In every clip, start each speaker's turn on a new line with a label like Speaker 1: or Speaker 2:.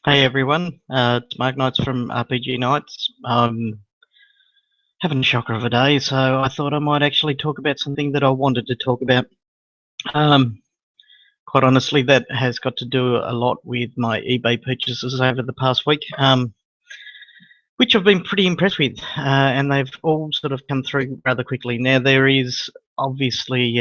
Speaker 1: Hey everyone, it's Mark Knights from RPG Nights. Having a shocker of a day, so I thought I might actually talk about something that I wanted to talk about. Um, Quite honestly, that has got to do a lot with my eBay purchases over the past week, which I've been pretty impressed with, and they've all sort of come through rather quickly. Now, there is obviously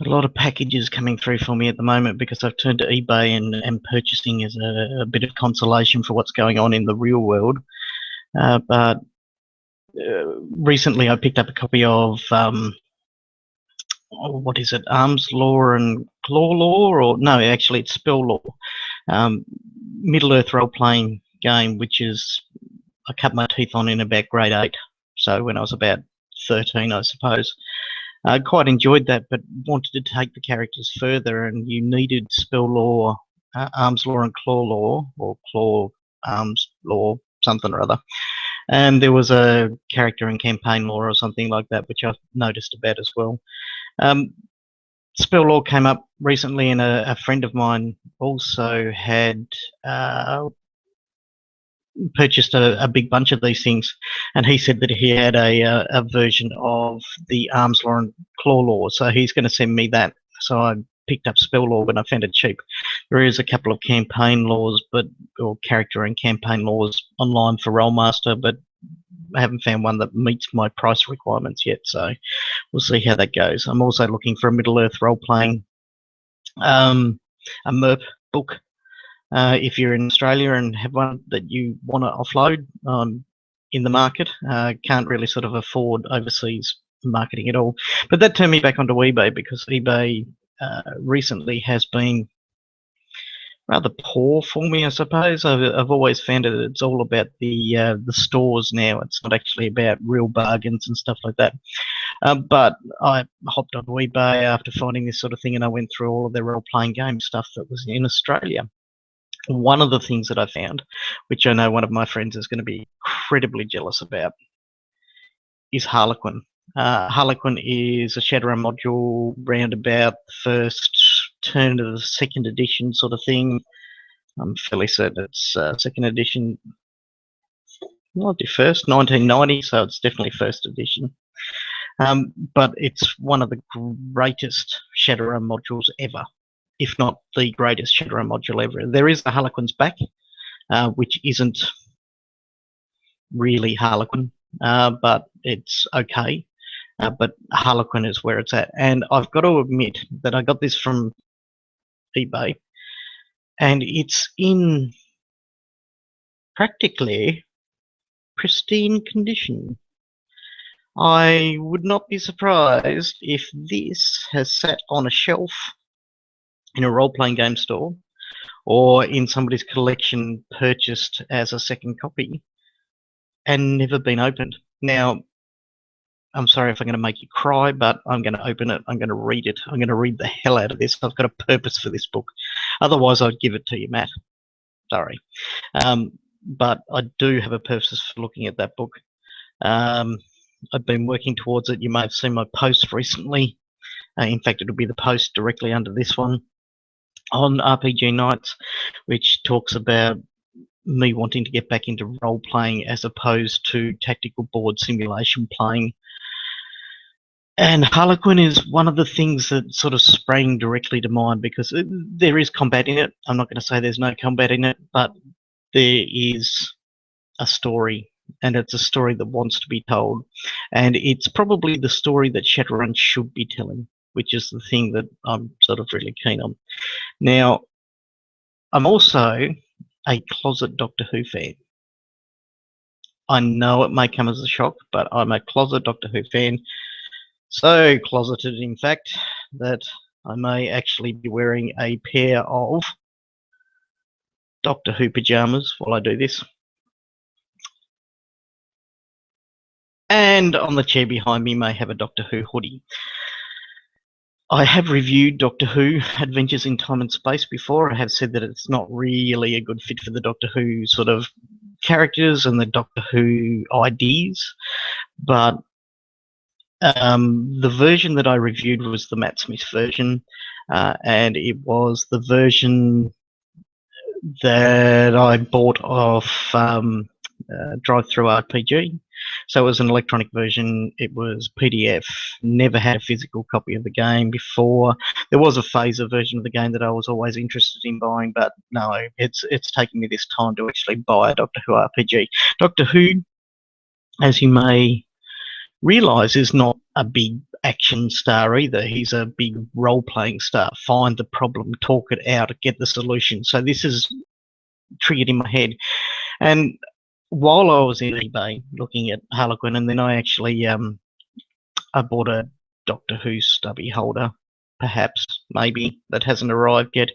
Speaker 1: a lot of packages coming through for me at the moment because I've turned to eBay and purchasing as a bit of consolation for what's going on in the real world. But recently I picked up a copy of what is it, Arms Law and Claw Law, or no, actually it's Spell Law, um, Middle Earth role playing game, which is I cut my teeth on in about grade 8, so when I was about 13, I suppose. I quite enjoyed that, but wanted to take the characters further, and you needed Spell Law, Arms Law, and Claw Law, or Claw Arms Law, something or other. And there was a character in Campaign Law or something like that, which I've noticed about as well. Um, Spell Law came up recently, and a friend of mine also had purchased a big bunch of these things, and he said that he had a version of the Arms Law and Claw Law, so he's going to send me that. So I picked up Spell Law when I found it cheap. There is a couple of campaign laws, or character and campaign laws online for Rollmaster, but I haven't found one that meets my price requirements yet, so we'll see how that goes. I'm also looking for a Middle Earth role-playing, a MERP book. If you're in Australia and have one that you want to offload in the market, can't really sort of afford overseas marketing at all. But that turned me back onto eBay because eBay recently has been rather poor for me, I suppose. I've always found it's all about the stores now. It's not actually about real bargains and stuff like that. But I hopped on eBay after finding this sort of thing, and I went through all of their role-playing game stuff that was in Australia. One of the things that I found, which I know one of my friends is going to be incredibly jealous about, is Harlequin. Harlequin is a Shadowrun module round about the first turn of the second edition sort of thing. I'm fairly certain it's second edition. Might be first, 1990, so it's definitely first edition. But it's one of the greatest Shadowrun modules ever, if not the greatest Shadowrun module ever. There is the Harlequin's back, which isn't really Harlequin, but it's okay. But Harlequin is where it's at. And I've got to admit that I got this from eBay, and it's in practically pristine condition. I would not be surprised if this has sat on a shelf in a role-playing game store or in somebody's collection purchased as a second copy and never been opened. Now, I'm sorry if I'm going to make you cry, but I'm going to open it. I'm going to read it. I'm going to read the hell out of this. I've got a purpose for this book. Otherwise, I'd give it to you, Matt. Sorry. But I do have a purpose for looking at that book. I've been working towards it. You may have seen my post recently. In fact, it'll be the post directly under this one on RPG Nights, which talks about me wanting to get back into role playing as opposed to tactical board simulation playing. And Harlequin is one of the things that sort of sprang directly to mind because there is combat in it. I'm not going to say there's no combat in it, but there is a story, and it's a story that wants to be told. And it's probably the story that Shadowrun should be telling, which is the thing that I'm sort of really keen on. Now, I'm also a closet Doctor Who fan. I know it may come as a shock, but I'm a closet Doctor Who fan. So closeted, in fact, that I may actually be wearing a pair of Doctor Who pajamas while I do this. And on the chair behind me may have a Doctor Who hoodie. I have reviewed Doctor Who Adventures in Time and Space before. I have said that it's not really a good fit for the Doctor Who sort of characters and the Doctor Who ideas, but the version that I reviewed was the Matt Smith version, and it was the version that I bought off Drive-Through RPG. So it was an electronic version. It was PDF. Never had a physical copy of the game before. There was a phaser version of the game that I was always interested in buying, but no, it's taken me this time to actually buy a Doctor Who RPG. Doctor Who, as you may realise, is not a big action star either. He's a big role-playing star. Find the problem, talk it out, get the solution. So this is triggered in my head. And while I was in eBay looking at Harlequin, and then I actually I bought a Doctor Who stubby holder, perhaps, maybe, that hasn't arrived yet.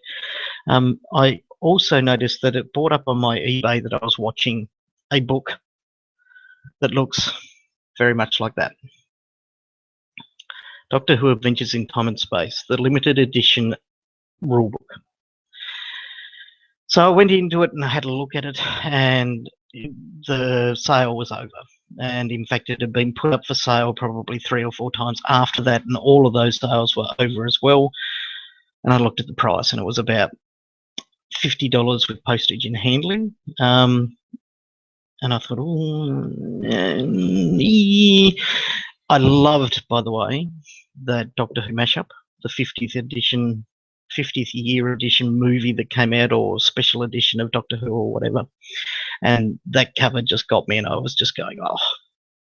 Speaker 1: I also noticed that it brought up on my eBay that I was watching a book that looks very much like that. Doctor Who Adventures in Time and Space, the limited edition rulebook. So I went into it and I had a look at it, and the sale was over. And in fact, it had been put up for sale probably 3 or 4 times after that, and all of those sales were over as well. And I looked at the price, and it was about $50 with postage and handling. And I thought, oh, I loved, by the way, that Doctor Who mashup, the 50th year edition movie that came out, or special edition of Doctor Who or whatever. And that cover just got me, and I was just going, oh,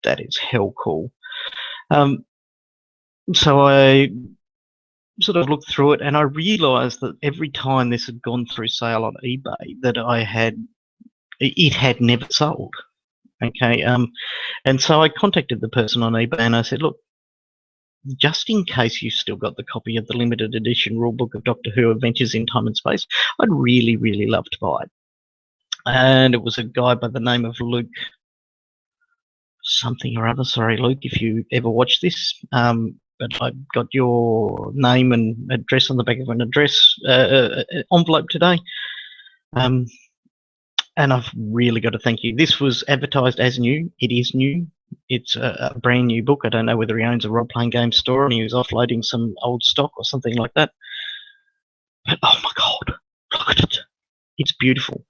Speaker 1: that is hell cool. So I sort of looked through it, and I realised that every time this had gone through sale on eBay, that it had never sold. Okay, and so I contacted the person on eBay and I said, look, just in case you've still got the copy of the limited edition rulebook of Doctor Who Adventures in Time and Space, I'd really, really love to buy it. And it was a guy by the name of Luke something or other. Sorry, Luke, if you ever watch this. But I got your name and address on the back of an address envelope today. And I've really got to thank you. This was advertised as new. It is new. It's a brand new book. I don't know whether he owns a role-playing game store and he was offloading some old stock or something like that. But oh my God, look at it. It's beautiful.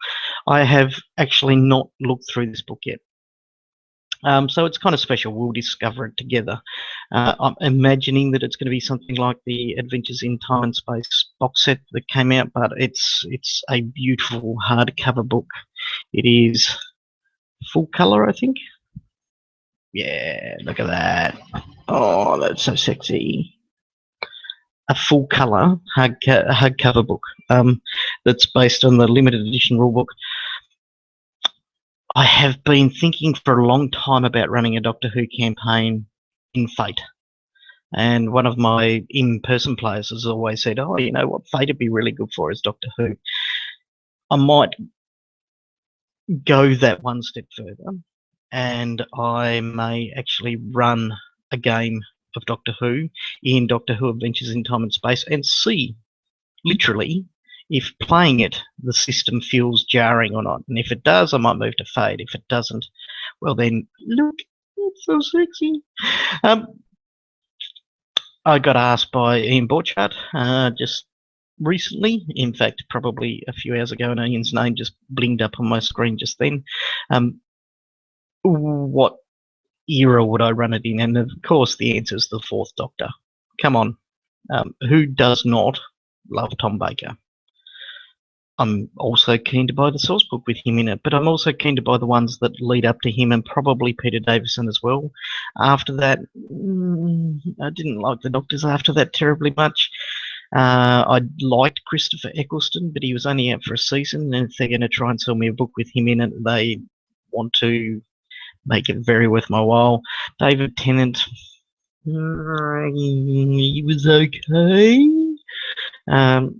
Speaker 1: I have actually not looked through this book yet. So it's kind of special. We'll discover it together. I'm imagining that it's going to be something like the Adventures in Time and Space box set that came out, but it's a beautiful hardcover book. It is full color, I think. Yeah, look at that. Oh, that's so sexy. A full color hardcover book that's based on the limited edition rulebook. I have been thinking for a long time about running a Doctor Who campaign in Fate. And one of my in-person players has always said, oh, you know what Fate would be really good for is Doctor Who. I might go that one step further, and I may actually run a game of Doctor Who in Doctor Who Adventures in Time and Space and see, literally, if playing it, the system feels jarring or not. And if it does, I might move to Fate. If it doesn't, well then, look, it's so sexy. I got asked by Ian Borchardt just recently, in fact, probably a few hours ago, and Ian's name just blinked up on my screen just then. What era would I run it in? And of course, the answer is the Fourth Doctor. Come on. Who does not love Tom Baker? I'm also keen to buy the source book with him in it, but I'm also keen to buy the ones that lead up to him, and probably Peter Davison as well. After that, I didn't like the Doctors after that terribly much. I liked Christopher Eccleston, but he was only out for a season, and if they're going to try and sell me a book with him in it, they want to make it very worth my while. David Tennant, he was okay.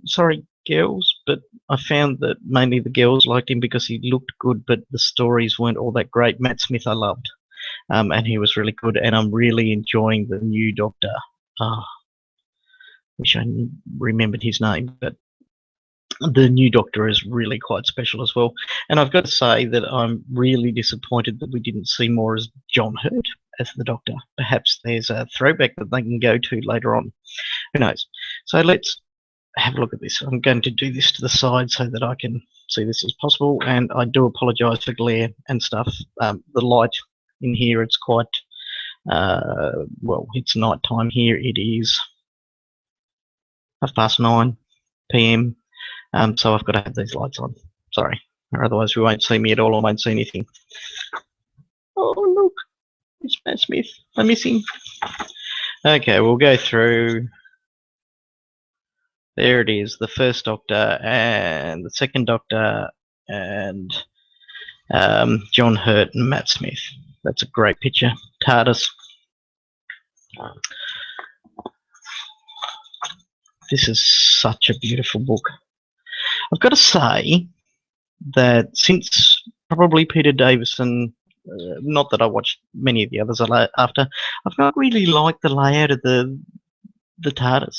Speaker 1: Sorry, girls, but I found that mainly the girls liked him because he looked good, but the stories weren't all that great. Matt Smith I loved, and he was really good, and I'm really enjoying the new Doctor. Wish I remembered his name, but the new Doctor is really quite special as well. And I've got to say that I'm really disappointed that we didn't see more as John Hurt as the Doctor. Perhaps there's a throwback that they can go to later on. Who knows? So let's have a look at this. I'm going to do this to the side so that I can see this as possible, and I do apologise for glare and stuff. The light in here, it's quite, well, it's night time here. It is 9:30 PM, so I've got to have these lights on. Sorry, or otherwise we won't see me at all. I won't see anything. Oh, look, it's Matt Smith. I miss him. Okay, we'll go through. There it is, the first Doctor and the second Doctor and John Hurt and Matt Smith. That's a great picture. TARDIS. This is such a beautiful book. I've got to say that since probably Peter Davison, not that I watched many of the others after, I've not really liked the layout of the TARDIS.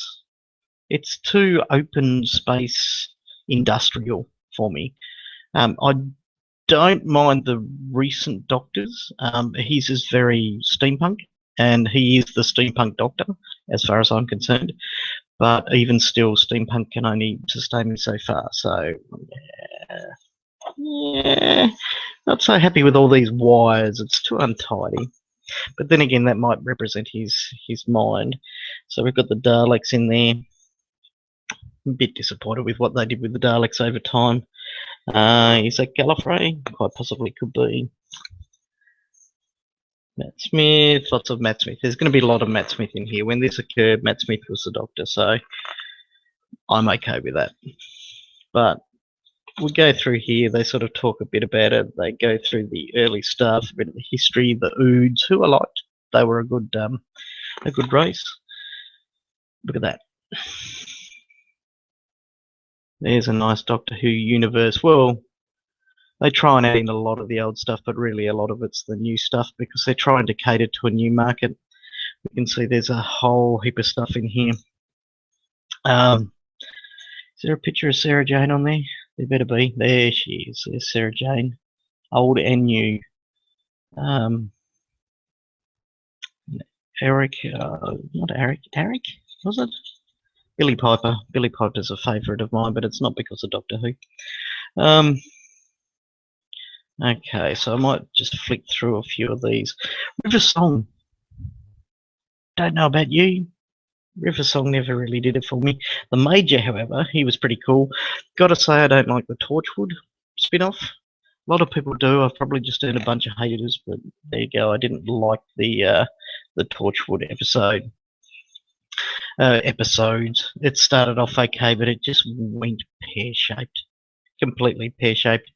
Speaker 1: It's too open space industrial for me. I don't mind the recent Doctors. His is very steampunk, and he is the steampunk Doctor, as far as I'm concerned. But even still, steampunk can only sustain me so far. So, yeah, not so happy with all these wires. It's too untidy. But then again, that might represent his mind. So we've got the Daleks in there. A bit disappointed with what they did with the Daleks over time. Is that Gallifrey? Quite possibly could be. Matt Smith, lots of Matt Smith. There's going to be a lot of Matt Smith in here. When this occurred, Matt Smith was the Doctor, so I'm okay with that. But we go through here. They sort of talk a bit about it. They go through the early stuff, a bit of the history, the Oods, who I liked. They were a good race. Look at that. There's a nice Doctor Who universe. Well, they try and add in a lot of the old stuff, but really a lot of it's the new stuff because they're trying to cater to a new market. We can see there's a whole heap of stuff in here. Is there a picture of Sarah Jane on there? There better be. There she is. There's Sarah Jane, old and new. Eric, not Eric. Eric, was it? Billy Piper. Billy Piper's a favourite of mine, but it's not because of Doctor Who. Okay, so I might just flick through a few of these. River Song. Don't know about you. River Song never really did it for me. The Major, however, he was pretty cool. Gotta say, I don't like the Torchwood spin-off. A lot of people do. I've probably just earned a bunch of haters, but there you go. I didn't like the Torchwood episodes. It started off okay, but it just went pear-shaped, completely pear-shaped.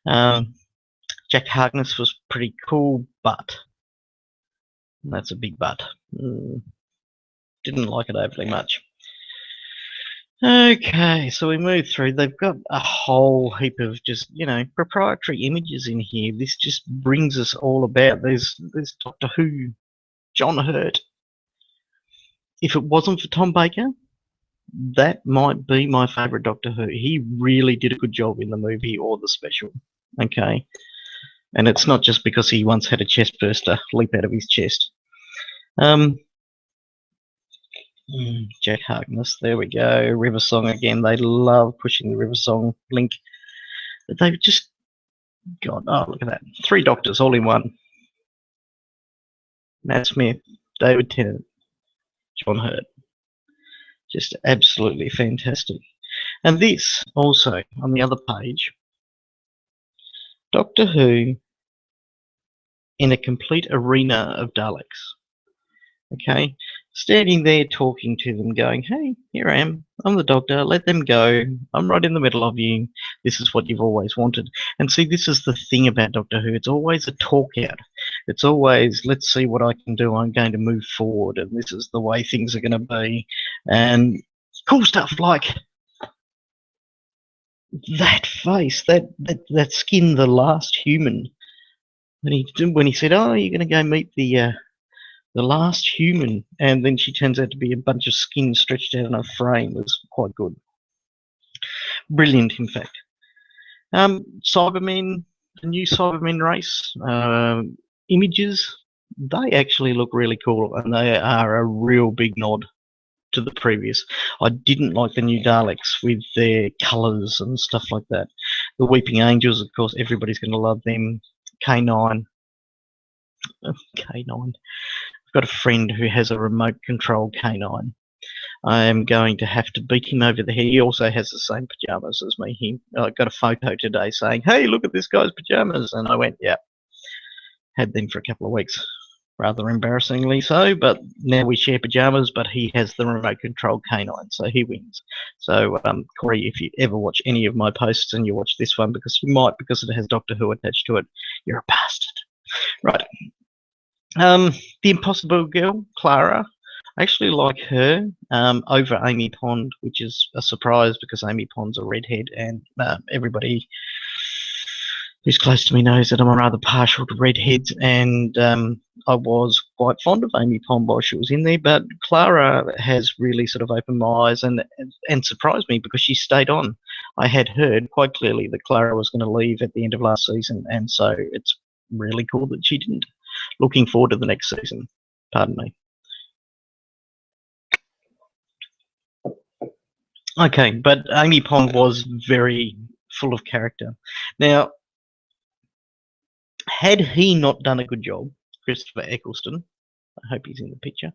Speaker 1: Jack Harkness was pretty cool, but that's a big but. Didn't like it overly much. Okay, so we move through. They've got a whole heap of just, proprietary images in here. This just brings us all about. There's Doctor Who, John Hurt. If it wasn't for Tom Baker, that might be my favourite Doctor Who. He really did a good job in the movie or the special. Okay. And it's not just because he once had a chest burster leap out of his chest. Jack Harkness, there we go. River Song again. They love pushing the River Song link. They've just got, oh, look at that. 3 Doctors all in one. Matt Smith, David Tennant, John Hurt. Just absolutely fantastic. And this also, on the other page, Doctor Who in a complete arena of Daleks. Okay, standing there talking to them, going, hey, here I am. I'm the Doctor. Let them go. I'm right in the middle of you. This is what you've always wanted. And see, this is the thing about Doctor Who. It's always a talk out. It's always, let's see what I can do. I'm going to move forward, and this is the way things are going to be. And cool stuff like that face, that skin, the last human. When he said, oh, you're going to go meet the last human, and then she turns out to be a bunch of skin stretched out in a frame, was quite good. Brilliant, in fact. Cybermen, the new Cybermen race, images, they actually look really cool, and they are a real big nod to the previous. I didn't like the new Daleks with their colours and stuff like that. The Weeping Angels, of course, everybody's going to love them. K9. K9. I've got a friend who has a remote control K9. I am going to have to beat him over the head. He also has the same pajamas as me. I got a photo today saying, "Hey, look at this guy's pajamas," and I went, "Yeah." Had them for a couple of weeks, rather embarrassingly so. But now we share pajamas. But he has the remote control K9, so he wins. So Corey, if you ever watch any of my posts and you watch this one, because you might, because it has Doctor Who attached to it, you're a bastard. Right. The Impossible Girl, Clara. I actually like her over Amy Pond, which is a surprise because Amy Pond's a redhead, and everybody who's close to me knows that I'm rather partial to redheads, and I was quite fond of Amy Pond while she was in there, but Clara has really sort of opened my eyes and surprised me because she stayed on. I had heard quite clearly that Clara was going to leave at the end of last season, and so it's really cool that she didn't. Looking forward to the next season. Pardon me. Okay, but Amy Pond was very full of character. Now, had he not done a good job, Christopher Eccleston, I hope he's in the picture,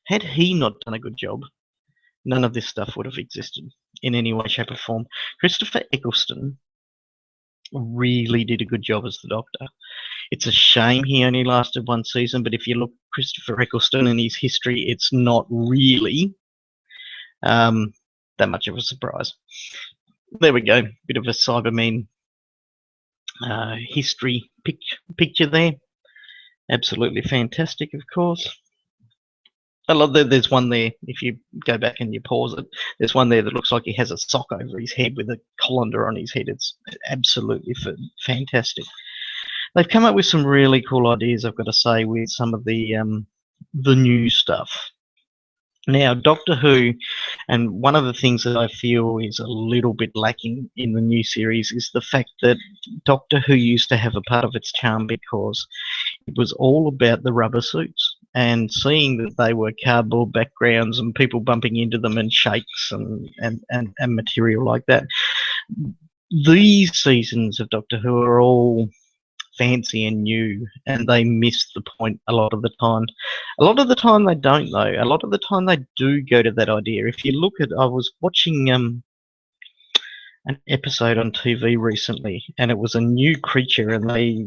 Speaker 1: had he not done a good job, none of this stuff would have existed in any way, shape or form. Christopher Eccleston really did a good job as the Doctor. It's a shame he only lasted one season, but if you look at Christopher Eccleston and his history, it's not really that much of a surprise. There we go, bit of a Cybermen history picture there. Absolutely fantastic, of course. I love that there's one there, if you go back and you pause it, there's one there that looks like he has a sock over his head with a colander on his head. It's absolutely fantastic. They've come up with some really cool ideas, I've got to say, with some of the new stuff. Now, Doctor Who, and one of the things that I feel is a little bit lacking in the new series is the fact that Doctor Who used to have a part of its charm because it was all about the rubber suits, and seeing that they were cardboard backgrounds and people bumping into them and shakes and material like that. These seasons of Doctor Who are all fancy and new, and they miss the point a lot of the time. A lot of the time they don't, though. A lot of the time they do go to that idea. If you look at, I was watching an episode on TV recently, and it was a new creature, and I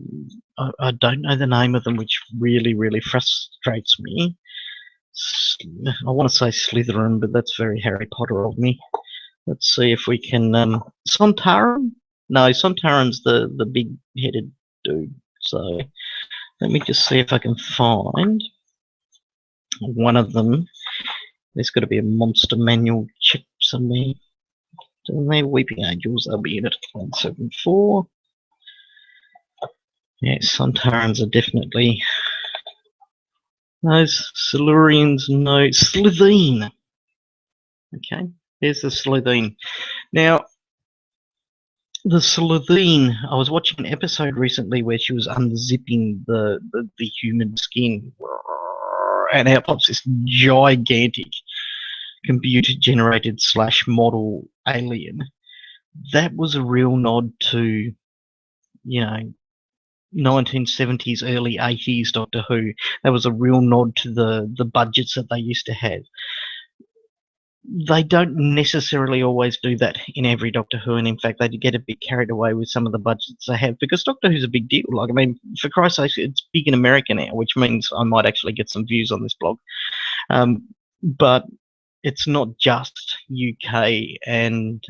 Speaker 1: don't know the name of them, which really, really frustrates me. I want to say Slytherin, but that's very Harry Potter of me. Let's see if we can, Sontaran? No, Sontaran's the big-headed dude. So let me just see if I can find one of them. There's got to be a monster manual chip somewhere. So they're Weeping Angels, they'll be in it. 174. Yes, Sontarans are definitely. Those Silurians, no. Slitheen. Okay, there's the Slitheen. Now, the Slitheen, I was watching an episode recently where she was unzipping the human skin, and out pops this gigantic computer-generated / model alien. That was a real nod to, 1970s, early 80s Doctor Who. That was a real nod to the budgets that they used to have. They don't necessarily always do that in every Doctor Who, and in fact they get a bit carried away with some of the budgets they have, because Doctor Who's a big deal. Like, I mean, for Christ's sake, it's big in America now, which means I might actually get some views on this blog. But it's not just UK and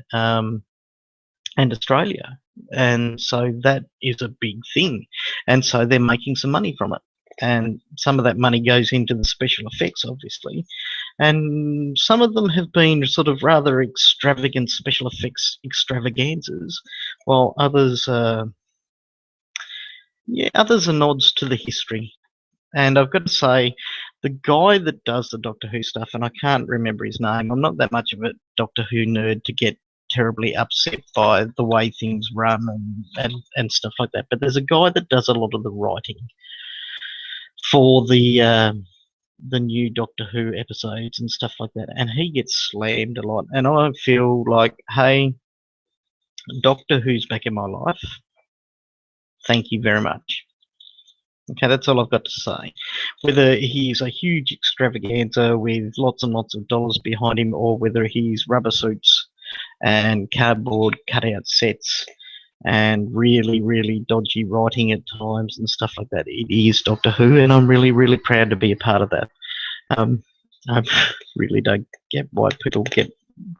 Speaker 1: Australia, and so that is a big thing, and so they're making some money from it. And some of that money goes into the special effects, obviously, and some of them have been sort of rather extravagant special effects extravaganzas, while others are nods to the history. And I've got to say, the guy that does the Doctor Who stuff, and I can't remember his name, I'm not that much of a Doctor Who nerd to get terribly upset by the way things run and stuff like that, but there's a guy that does a lot of the writing for the new Doctor Who episodes and stuff like that, and he gets slammed a lot. And I feel like, hey, Doctor Who's back in my life. Thank you very much. Okay, that's all I've got to say. Whether he's a huge extravaganza with lots and lots of dollars behind him, or whether he's rubber suits and cardboard cutout sets and really, really dodgy writing at times and stuff like that, it is Doctor Who, and I'm really, really proud to be a part of that. I really don't get why people get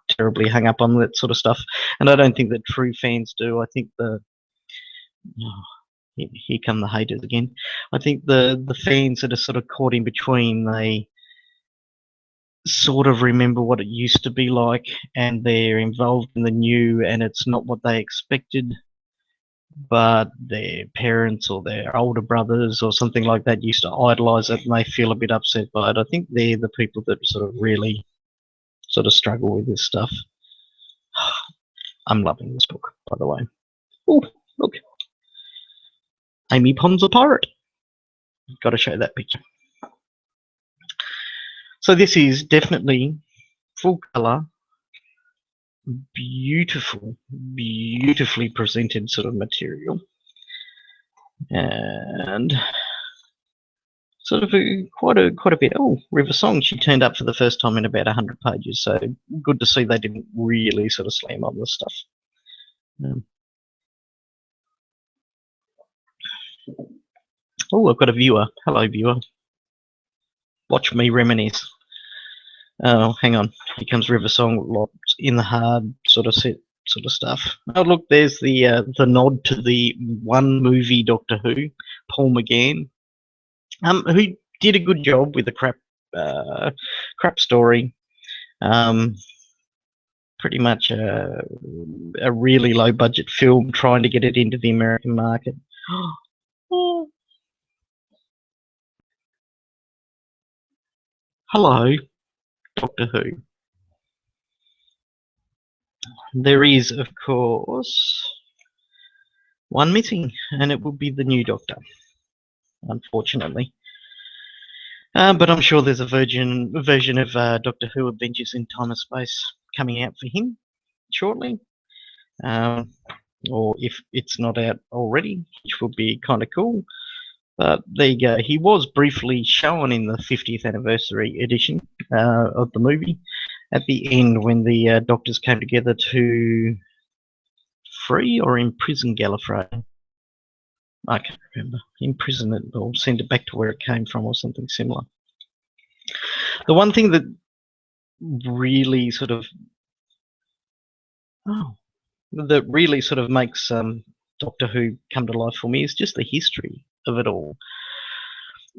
Speaker 1: terribly hung up on that sort of stuff, and I don't think that true fans do. I think here come the haters again. I think the fans that are sort of caught in between, they sort of remember what it used to be like, and they're involved in the new, and it's not what they expected. But their parents or their older brothers or something like that used to idolize it, and they feel a bit upset by it. I think they're the people that sort of really sort of struggle with this stuff. I'm loving this book, by the way. Oh, look. Amy Pond's a pirate. Got to show that picture. So this is definitely full colour, beautiful, beautifully presented sort of material, and sort of quite a bit. Oh, River Song, she turned up for the first time in about 100 pages, so good to see they didn't really sort of slam on this stuff. Oh, I've got a viewer. Hello, viewer. Watch me reminisce. Oh, hang on. Here comes River Song, locked in the hard sort of set sort of stuff. Oh, look, there's the nod to the one movie Doctor Who, Paul McGann, who did a good job with the crap story. Pretty much a really low budget film trying to get it into the American market. Oh. Hello, Doctor Who. There is, of course, one missing, and it will be the new Doctor, unfortunately. But I'm sure there's a version of Doctor Who Adventures in Time and Space coming out for him shortly. Or if it's not out already, which would be kind of cool. But there you go. He was briefly shown in the 50th anniversary edition of the movie at the end when the doctors came together to free or imprison Gallifrey. I can't remember. Imprison it or send it back to where it came from or something similar. The one thing that really sort of makes Doctor Who come to life for me is just the history of it all.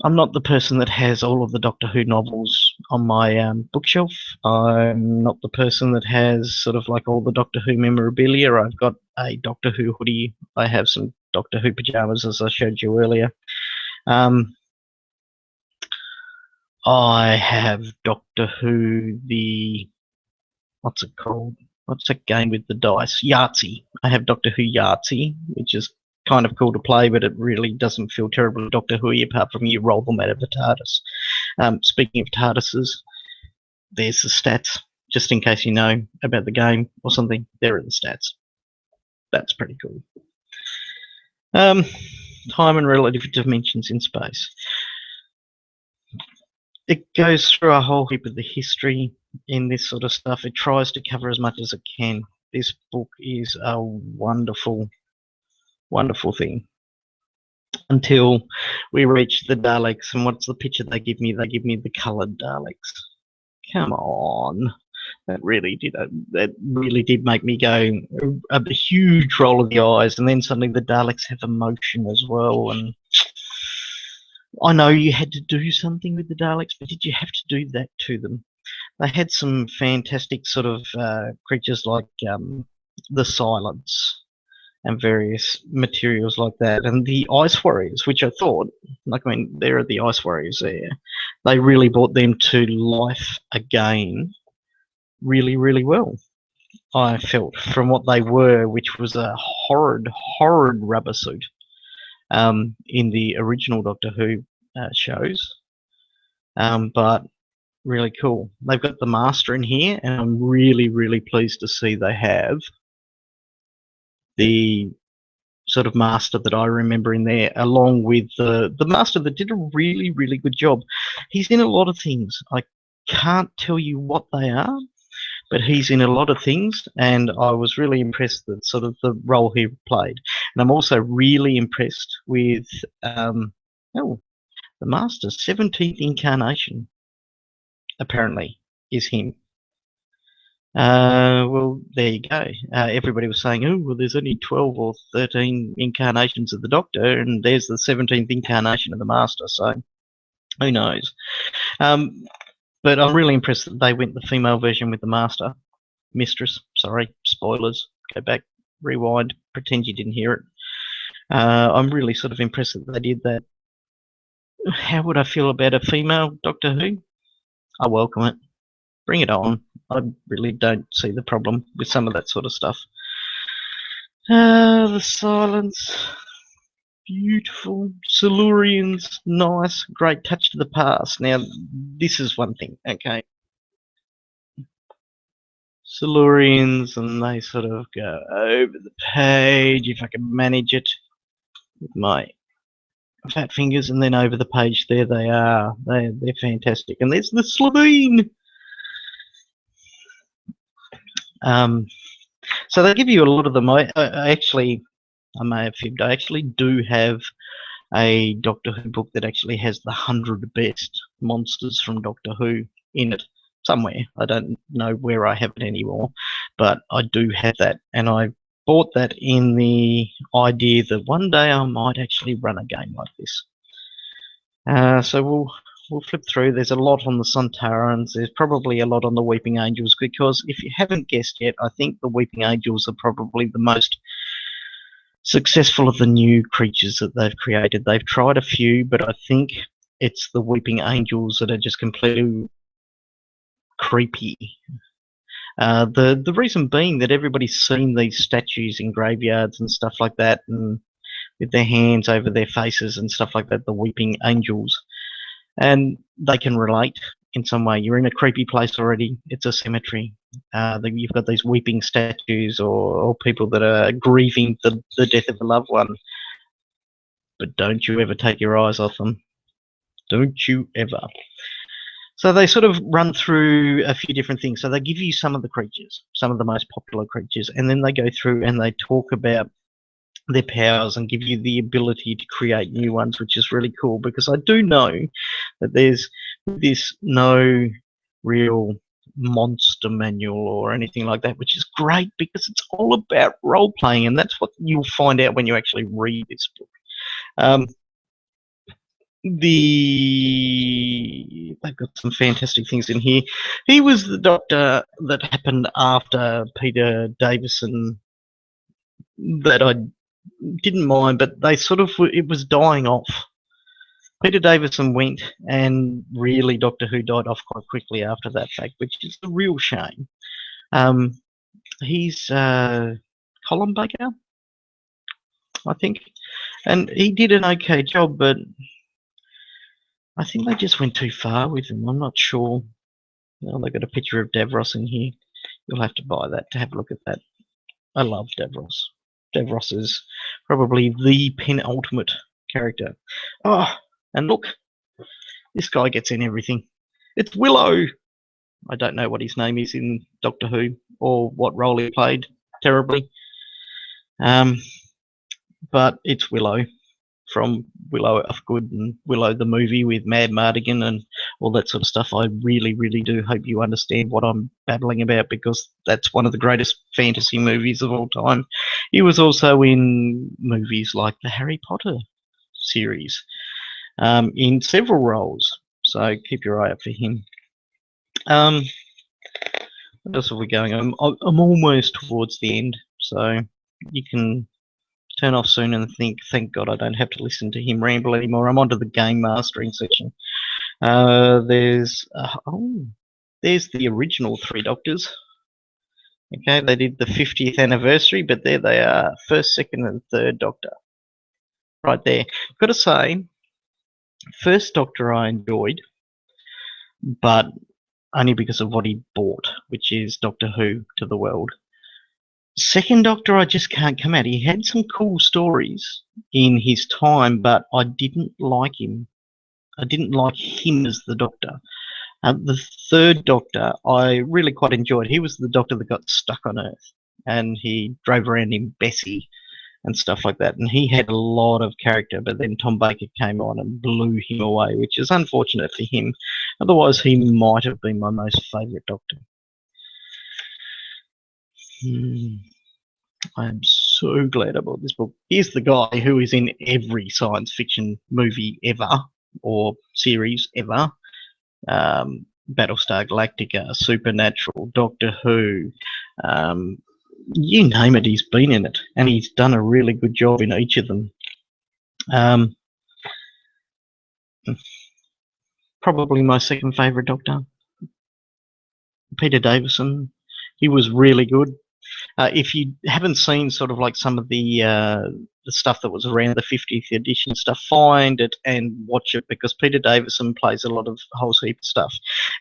Speaker 1: I'm not the person that has all of the Doctor Who novels on my bookshelf. I'm not the person that has sort of like all the Doctor Who memorabilia. I've got a Doctor Who hoodie. I have some Doctor Who pajamas, as I showed you earlier. I have Doctor Who, what's it called? What's that game with the dice? Yahtzee. I have Doctor Who Yahtzee, which is kind of cool to play, but it really doesn't feel terribly Doctor Who apart from you roll them out of the TARDIS. Speaking of TARDISes, there's the stats, just in case you know about the game or something. There are the stats. That's pretty cool. Time and relative dimensions in space. It goes through a whole heap of the history in this sort of stuff. It tries to cover as much as it can. This book is a wonderful, wonderful thing. Until we reach the Daleks, and what's the picture they give me? They give me the coloured Daleks. Come on. That really did make me go a huge roll of the eyes, and then suddenly the Daleks have emotion as well, and I know you had to do something with the Daleks, but did you have to do that to them? They had some fantastic sort of creatures like the Silence and various materials like that, and the Ice Warriors, which I thought, there are the Ice Warriors there. They really brought them to life again really, really well, I felt, from what they were, which was a horrid, horrid rubber suit. In the original Doctor Who shows, but really cool. They've got the Master in here, and I'm really, really pleased to see they have the sort of master that I remember in there, along with the master that did a really, really good job. He's in a lot of things. I can't tell you what they are, but he's in a lot of things, and I was really impressed with sort of the role he played. And I'm also really impressed with oh, the Master's 17th incarnation, apparently, is him. Well, there you go. Everybody was saying, oh, well, there's only 12 or 13 incarnations of the Doctor, and there's the 17th incarnation of the Master, so who knows? But I'm really impressed that they went the female version with the Master. Mistress, sorry, spoilers. Go back, rewind, pretend you didn't hear it. I'm really sort of impressed that they did that. How would I feel about a female Doctor Who? I welcome it. Bring it on. I really don't see the problem with some of that sort of stuff. The silence. Beautiful. Silurians, nice. Great touch to the past. Now, this is one thing, okay? Silurians, and they sort of go over the page, if I can manage it with my fat fingers, and then over the page, there they are. They're fantastic. And there's the Slovene. So they give you a lot of them. I may have fibbed. I actually do have a Doctor Who book that actually has the 100 best monsters from Doctor Who in it somewhere. I don't know where I have it anymore, but I do have that, and I bought that in the idea that one day I might actually run a game like this. So we'll flip through. There's a lot on the Sontarans. There's probably a lot on the Weeping Angels, because if you haven't guessed yet, I think the Weeping Angels are probably the most successful of the new creatures that they've created. They've tried a few, but I think it's the Weeping Angels that are just completely creepy. The reason being that everybody's seen these statues in graveyards and stuff like that, and with their hands over their faces and stuff like that, the Weeping Angels, and they can relate in some way. You're in a creepy place already. It's a cemetery. You've got these weeping statues, or people that are grieving the death of a loved one. But don't you ever take your eyes off them. Don't you ever. So they sort of run through a few different things. So they give you some of the creatures, some of the most popular creatures, and then they go through and they talk about their powers and give you the ability to create new ones, which is really cool, because I do know that there's no real monster manual or anything like that, which is great because it's all about role playing, and that's what you'll find out when you actually read this book. They've got some fantastic things in here. He was the Doctor that happened after Peter Davison that I didn't mind, but it was dying off. Peter Davison went, and really Doctor Who died off quite quickly after that fact, which is a real shame. He's Colin Baker, I think, and he did an okay job, but I think they just went too far with him. I'm not sure. Well, they've got a picture of Davros in here. You'll have to buy that to have a look at that. I love Davros. Davros is probably the penultimate character. Oh, and look, this guy gets in everything. It's Willow. I don't know what his name is in Doctor Who or what role he played terribly. But it's Willow from Willow of Good and Willow the movie with Madmartigan and all that sort of stuff. I really, really do hope you understand what I'm babbling about, because that's one of the greatest fantasy movies of all time. He was also in movies like the Harry Potter series, in several roles, so keep your eye out for him. What else are we going? I'm almost towards the end, so you can turn off soon and think, thank God I don't have to listen to him ramble anymore. I'm onto the game mastering section. There's the original Three Doctors. Okay, they did the 50th anniversary, but there they are, first, second, and third Doctor, right there. I've got to say, first Doctor I enjoyed, but only because of what he brought, which is Doctor Who to the world. Second Doctor, I just can't come out. He had some cool stories in his time, but I didn't like him. I didn't like him as the Doctor. The third Doctor, I really quite enjoyed. He was the Doctor that got stuck on Earth, and he drove around in Bessie and stuff like that. And he had a lot of character, but then Tom Baker came on and blew him away, which is unfortunate for him. Otherwise, he might have been my most favourite Doctor. I'm so glad I bought this book. Here's the guy who is in every science fiction movie ever, or series ever. Battlestar Galactica, Supernatural, Doctor Who, you name it, he's been in it, and he's done a really good job in each of them. Probably my second favourite Doctor, Peter Davison. He was really good. If you haven't seen sort of like some of the stuff that was around the 50th edition stuff, find it and watch it, because Peter Davison plays a lot of whole heap of stuff.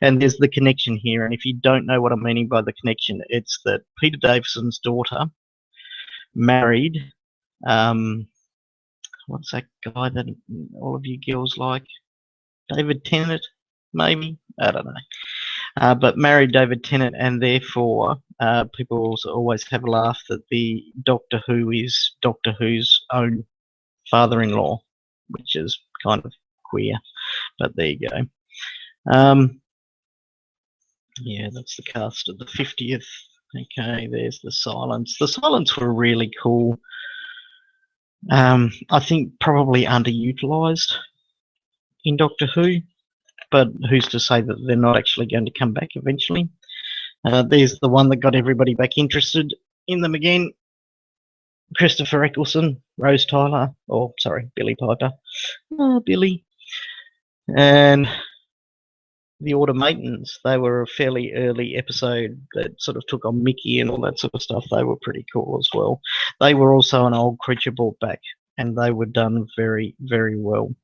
Speaker 1: And there's the connection here. And if you don't know what I'm meaning by the connection, it's that Peter Davison's daughter married, what's that guy that all of you girls like? David Tennant, maybe? I don't know. But married David Tennant, and therefore people also always have a laugh that the Doctor Who is Doctor Who's own father-in-law, which is kind of queer, but there you go. Yeah, that's the cast of the 50th. Okay, there's the Silence. The Silence were really cool. I think probably underutilized in Doctor Who, but who's to say that they're not actually going to come back eventually? There's the one that got everybody back interested in them again. Christopher Eccleston, Rose Tyler, or sorry, Billy Piper. Billy. And the Automatons, they were a fairly early episode that sort of took on Mickey and all that sort of stuff. They were pretty cool as well. They were also an old creature brought back, and they were done very, very well.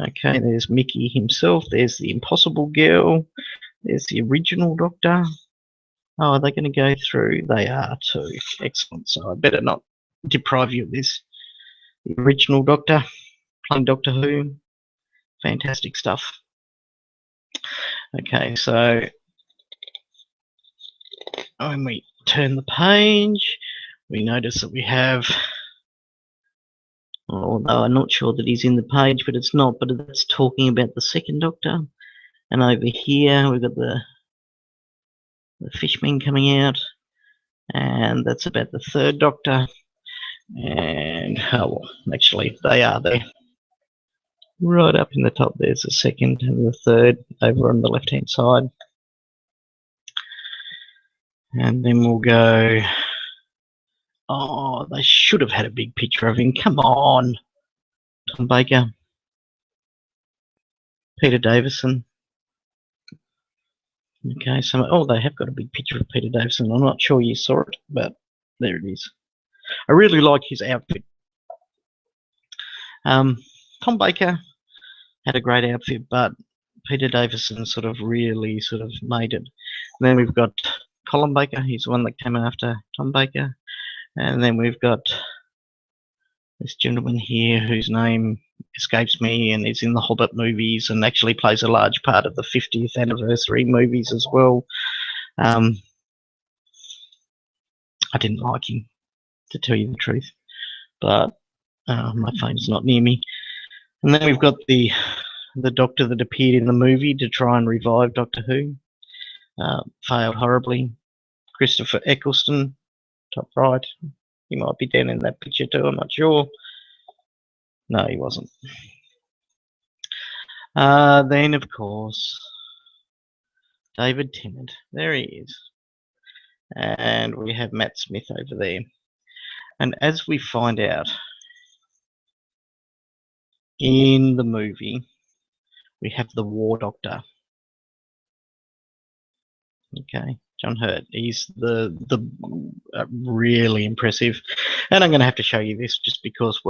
Speaker 1: Okay, there's Mickey himself. There's the Impossible Girl. There's the original Doctor. Oh, are they going to go through? They are too. Excellent. So I better not deprive you of this. The original Doctor, playing Doctor Who. Fantastic stuff. Okay, so when we turn the page, we notice that we have, although I'm not sure that he's in the page, but it's not, but it's talking about the second Doctor. And over here, we've got the Fishmen coming out, and that's about the third Doctor. And actually they are there. Right up in the top there's the second and the third over on the left hand side. And then we'll go, oh, they should have had a big picture of him. Come on. Tom Baker. Peter Davison. Okay, so they have got a big picture of Peter Davison. I'm not sure you saw it, but there it is. I really like his outfit. Tom Baker had a great outfit, but Peter Davison sort of really sort of made it. And then we've got Colin Baker. He's the one that came after Tom Baker. And then we've got this gentleman here whose name escapes me and is in the Hobbit movies and actually plays a large part of the 50th anniversary movies as well. I didn't like him, to tell you the truth, but my phone's not near me. And then we've got the Doctor that appeared in the movie to try and revive Doctor Who. Failed horribly. Christopher Eccleston, top right. He might be down in that picture too, I'm not sure. No, he wasn't. Then, of course, David Tennant. There he is. And we have Matt Smith over there. And as we find out in the movie, we have the War Doctor. Okay, John Hurt. He's the really impressive. And I'm going to have to show you this just because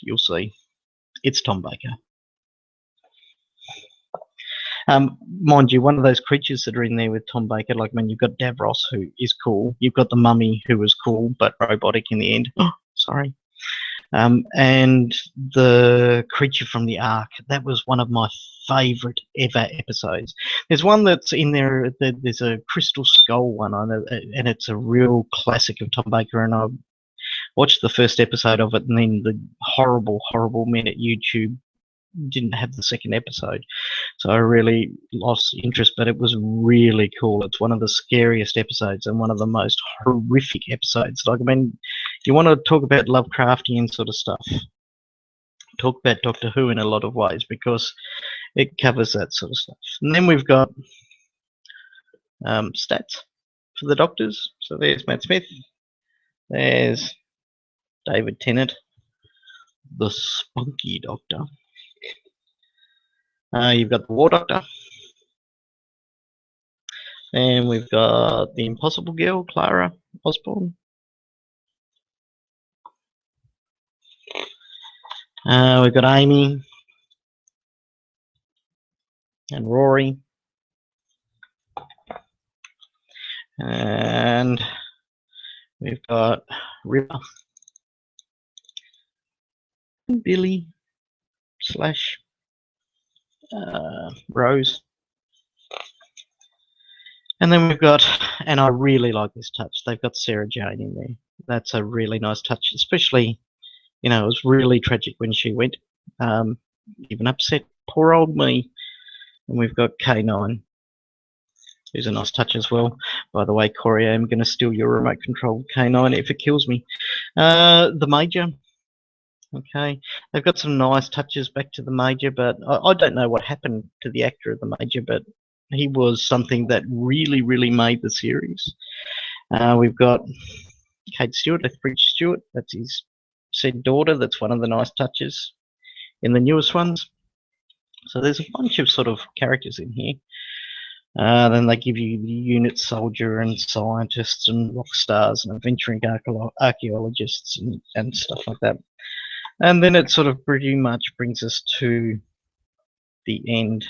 Speaker 1: you'll see. It's Tom Baker. Mind you, one of those creatures that are in there with Tom Baker, like, I mean, you've got Davros, who is cool. You've got the Mummy, who was cool but robotic in the end. Sorry. And the creature from the Ark, that was one of my favourite ever episodes. There's one that's in there, there's a Crystal Skull one, and it's a real classic of Tom Baker, and I watched the first episode of it, and then the horrible minute YouTube didn't have the second episode, so I really lost interest, but it was really cool. It's one of the scariest episodes and one of the most horrific episodes. Like, I mean, you want to talk about Lovecraftian sort of stuff, talk about Doctor Who in a lot of ways, because it covers that sort of stuff. And then we've got stats for the doctors. So there's Matt Smith, there's David Tennant, the Spunky Doctor. You've got the War Doctor, and we've got the Impossible Girl, Clara Osborne. We've got Amy and Rory, and we've got River and Billy slash Rose. And then we've got, and I really like this touch, they've got Sarah Jane in there. That's a really nice touch, especially, you know, it was really tragic when she went. Even upset poor old me. And we've got K9, who's a nice touch as well. By the way, Corey, I'm going to steal your remote control K9 if it kills me. The Major. Okay, they've got some nice touches back to the Major, but I don't know what happened to the actor of the Major, but he was something that really made the series. We've got Kate Stewart, Lethbridge Stewart. That's his said daughter. That's one of the nice touches in the newest ones. So there's a bunch of sort of characters in here. Then they give you the unit soldier and scientists and rock stars and adventuring archaeologists and stuff like that. And then it sort of pretty much brings us to the end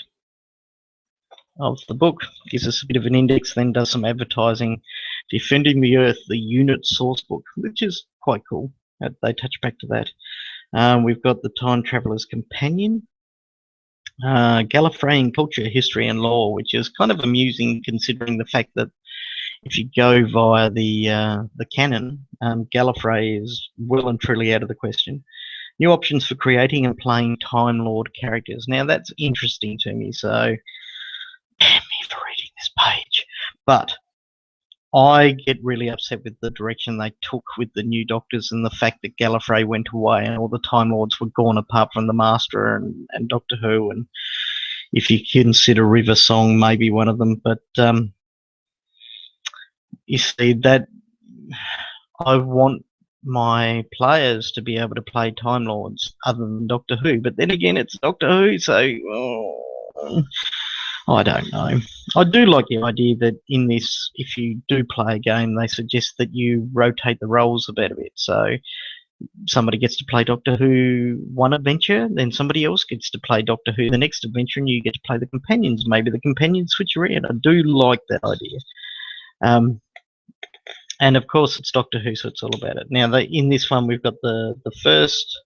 Speaker 1: of the book. Gives us a bit of an index, then does some advertising. Defending the Earth, the unit source book, which is quite cool. They touch back to that. We've got the Time Traveler's Companion. Gallifreyan Culture, History and Law, which is kind of amusing considering the fact that if you go via the canon, Gallifrey is well and truly out of the question. New options for creating and playing Time Lord characters. Now that's interesting to me, so damn me for reading this page. But I get really upset with the direction they took with the new Doctors and the fact that Gallifrey went away and all the Time Lords were gone apart from the Master and Doctor Who, and if you consider River Song maybe one of them. But you see, that I want my players to be able to play Time Lords other than Doctor Who, but then again it's Doctor Who, so I don't know. I do like the idea that in this, if you do play a game, they suggest that you rotate the roles a bit. So somebody gets to play Doctor Who one adventure, then somebody else gets to play Doctor Who the next adventure, and you get to play the companions. Maybe the companions switch around. I do like that idea. And of course, it's Doctor Who, so it's all about it. Now, in this one, we've got the first,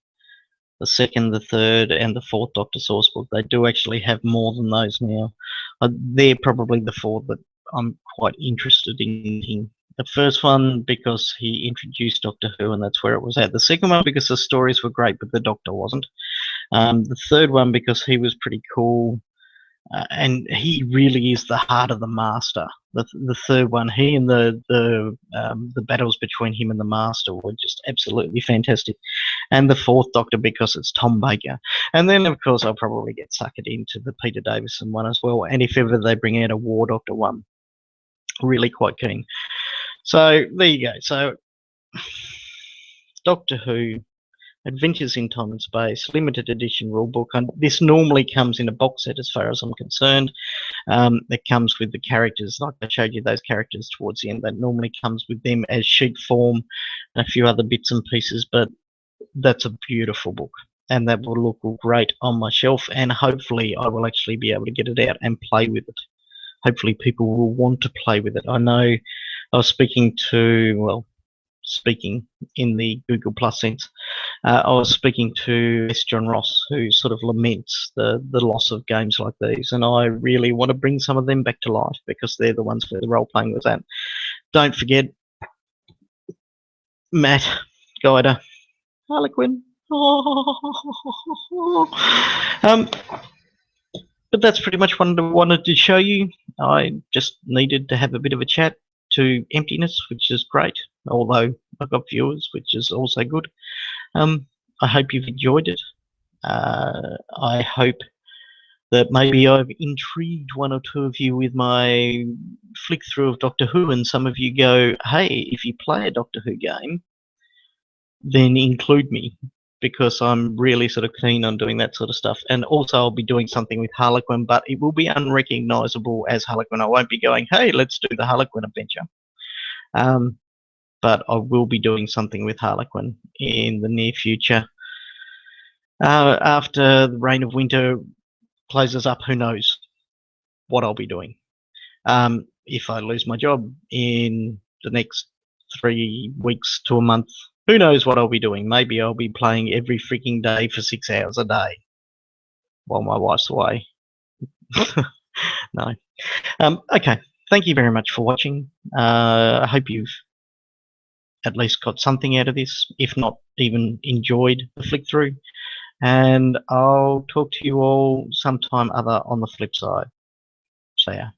Speaker 1: the second, the third, and the fourth Doctor source book. They do actually have more than those now. They're probably the four that I'm quite interested in. The first one because he introduced Doctor Who, and that's where it was at. The second one because the stories were great, but the Doctor wasn't. The third one because he was pretty cool. And he really is the heart of the Master. The third one, he and the battles between him and the Master were just absolutely fantastic. And the fourth Doctor because it's Tom Baker. And then, of course, I'll probably get suckered into the Peter Davison one as well. And if ever they bring out a War Doctor one, really quite keen. So there you go. So Doctor Who, Adventures in Time and Space, limited edition rulebook. And this normally comes in a box set as far as I'm concerned. It comes with the characters, like I showed you those characters towards the end. That normally comes with them as sheet form and a few other bits and pieces, but that's a beautiful book. and that will look great on my shelf, and hopefully I will actually be able to get it out and play with it. Hopefully people will want to play with it. I know I was speaking in the Google Plus sense, I was speaking to S. John Ross, who sort of laments the loss of games like these, and I really want to bring some of them back to life because they're the ones where the role playing was at. Don't forget, Matt Guider, Harlequin. But that's pretty much what I wanted to show you. I just needed to have a bit of a chat to emptiness, which is great, although I've got viewers, which is also good. I hope you've enjoyed it. I hope that maybe I've intrigued one or two of you with my flick through of Doctor Who, and some of you go, hey, if you play a Doctor Who game, then include me, because I'm really sort of keen on doing that sort of stuff. And also I'll be doing something with Harlequin, but it will be unrecognizable as Harlequin. I won't be going, hey, let's do the Harlequin adventure. But I will be doing something with Harlequin in the near future. After the Reign of Winter closes up, who knows what I'll be doing. If I lose my job in the next 3 weeks to a month, who knows what I'll be doing. Maybe I'll be playing every freaking day for 6 hours a day while my wife's away. No. Okay. Thank you very much for watching. I hope you've at least got something out of this, if not even enjoyed the flick through. And I'll talk to you all sometime other on the flip side. See ya.